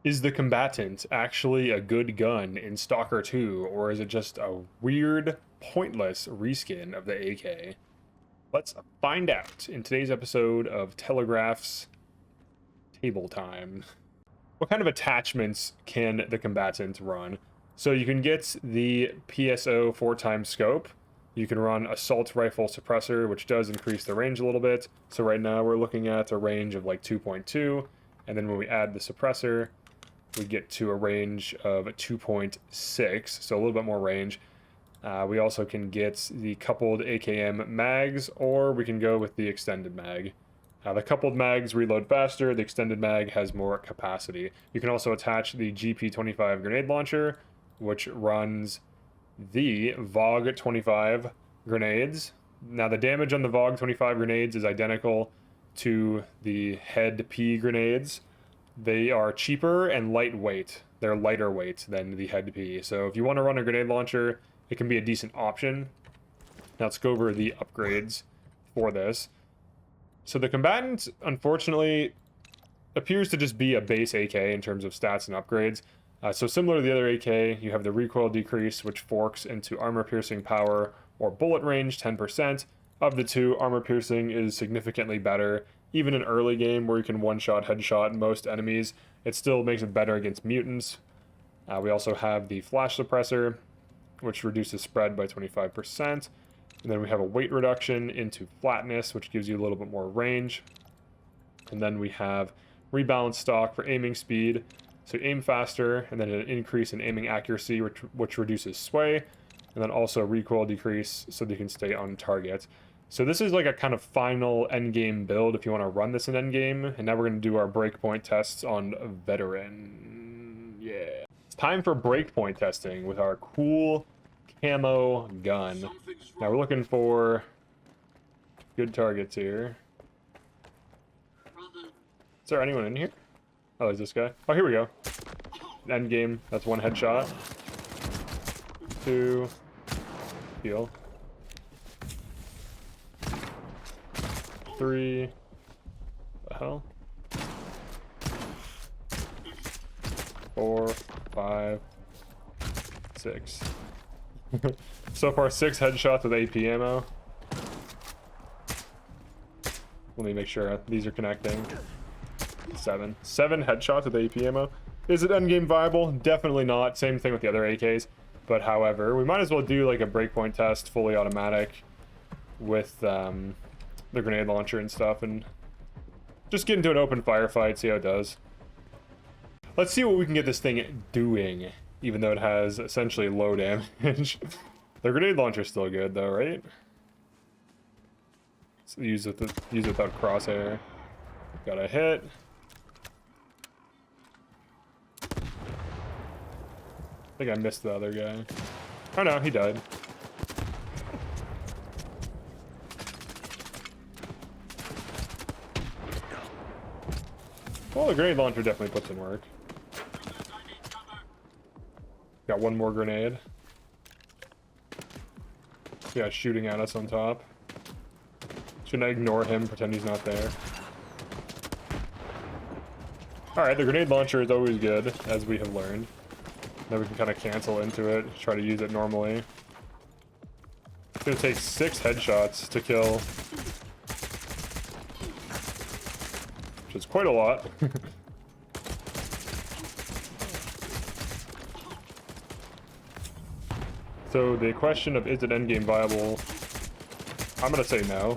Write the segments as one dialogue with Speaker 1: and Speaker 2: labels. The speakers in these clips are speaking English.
Speaker 1: Is the Combatant actually a good gun in Stalker 2, or is it just a weird, pointless reskin of the AK? Let's find out in today's episode of Telegraph's Table Time. What kind of attachments can the Combatant run? So you can get the PSO 4x scope. You can run assault rifle suppressor, which does increase the range a little bit. So right now we're looking at a range of like 2.2, and then when we add the suppressor, we get to a range of 2.6, so a little bit more range. We also can get the coupled AKM mags, or we can go with the extended mag. The coupled mags reload faster, the extended mag has more capacity. You can also attach the GP25 grenade launcher, which runs the VOG 25 grenades. Now the damage on the VOG 25 grenades is identical to the head P grenades. They are cheaper and lightweight. They're lighter weight than the head P. So if you want to run a grenade launcher, it can be a decent option. Now let's go over the upgrades for this. So the Combatant, unfortunately, appears to just be a base AK in terms of stats and upgrades. So similar to the other AK, you have the recoil decrease, which forks into armor piercing power or bullet range 10%. Of the two, armor piercing is significantly better. Even in early game where you can one-shot, headshot most enemies, it still makes it better against mutants. We also have the flash suppressor, which reduces spread by 25%. And then we have a weight reduction into flatness, which gives you a little bit more range. And then we have rebalance stock for aiming speed, so aim faster, and then an increase in aiming accuracy, which reduces sway. And then also recoil decrease, so that you can stay on target. So this is like a kind of final endgame build if you want to run this in endgame. And now we're going to do our breakpoint tests on veteran. Yeah. It's time for breakpoint testing with our cool camo gun. Now we're looking for good targets here. Is there anyone in here? Oh, is this guy? Oh, here we go. Endgame. That's one headshot. 2. Heal. 3. The hell? 4, 5, 6. So far, 6 headshots with AP ammo. Let me make sure these are connecting. 7 headshots with AP ammo. Is it endgame viable? Definitely not. Same thing with the other AKs. But however, we might as well do like a breakpoint test, fully automatic, with the grenade launcher and stuff, and just get into an open firefight, see how it does. Let's see what we can get this thing doing, even though it has essentially low damage. The grenade launcher's still good though, right? So use it without crosshair. Got a hit. I think I missed the other guy. Oh no, he died. Well, the grenade launcher definitely puts in work. Got one more grenade. Yeah, shooting at us on top. Shouldn't I ignore him, pretend he's not there? Alright, the grenade launcher is always good, as we have learned. Then we can kind of cancel into it, try to use it normally. It's gonna take 6 headshots to kill. Which is quite a lot. So the question of is it endgame viable, I'm gonna say no.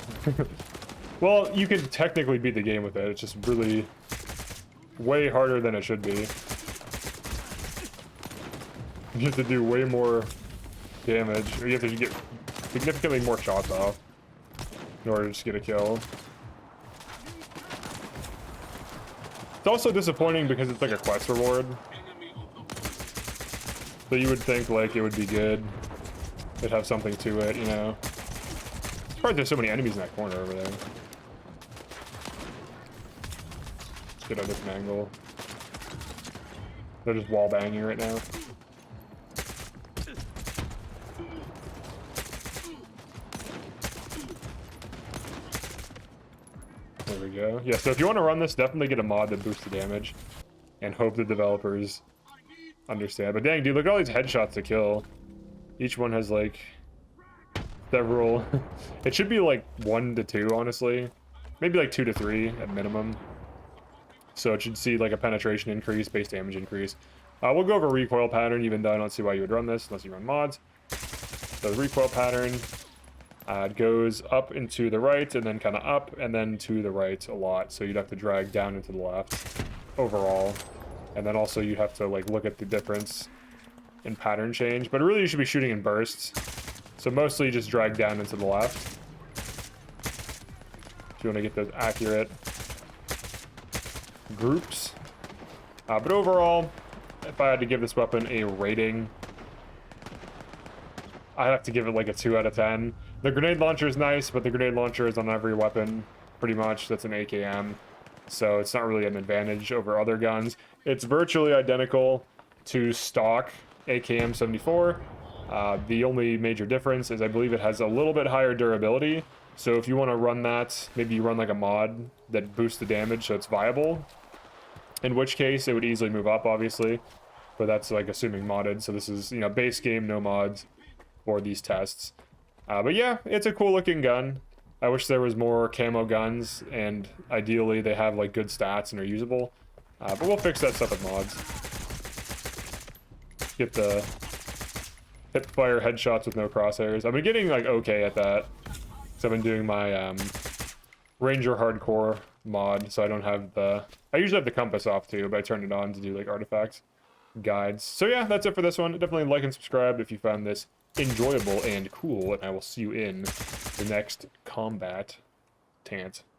Speaker 1: Well, you can technically beat the game with it, it's just really way harder than it should be. You have to do way more damage, or you have to get significantly more shots off in order to just get a kill. It's also disappointing because it's like a quest reward. So you would think like it would be good. It'd have something to it, you know. It's hard there's so many enemies in that corner over there. Let's get a different angle. They're just wall banging right now. There we go. Yeah, so if you want to run this, definitely get a mod that boosts the damage. and hope the developers understand. But dang, dude, look at all these headshots to kill. Each one has like several. It should be like 1 to 2, honestly. Maybe like 2 to 3 at minimum. So it should see like a penetration increase, base damage increase. We'll go over recoil pattern, even though I don't see why you would run this unless you run mods. So the recoil pattern, it goes up and to the right, and then kind of up, and then to the right a lot. So you'd have to drag down and to the left overall. And then also you have to like look at the difference in pattern change. But really you should be shooting in bursts. So mostly just drag down and to the left. If you want to get those accurate groups. But overall, if I had to give this weapon a rating, I'd have to give it like a 2 out of 10. The grenade launcher is nice, but the grenade launcher is on every weapon, pretty much. That's an AKM, so it's not really an advantage over other guns. It's virtually identical to stock AKM 74. The only major difference is I believe it has a little bit higher durability. So if you want to run that, maybe you run like a mod that boosts the damage so it's viable. In which case, it would easily move up, obviously. But that's like assuming modded, so this is, you know, base game, no mods for these tests. But yeah, it's a cool looking gun. I wish there was more camo guns, and ideally they have like good stats and are usable. But we'll fix that stuff with mods. Get the hip fire headshots with no crosshairs. I've been getting like okay at that. So I've been doing my Ranger Hardcore mod, so I don't have the... I usually have the compass off too, but I turned it on to do like artifacts guides. So yeah, that's it for this one. Definitely like and subscribe if you found this enjoyable and cool, and I will see you in the next combat tant.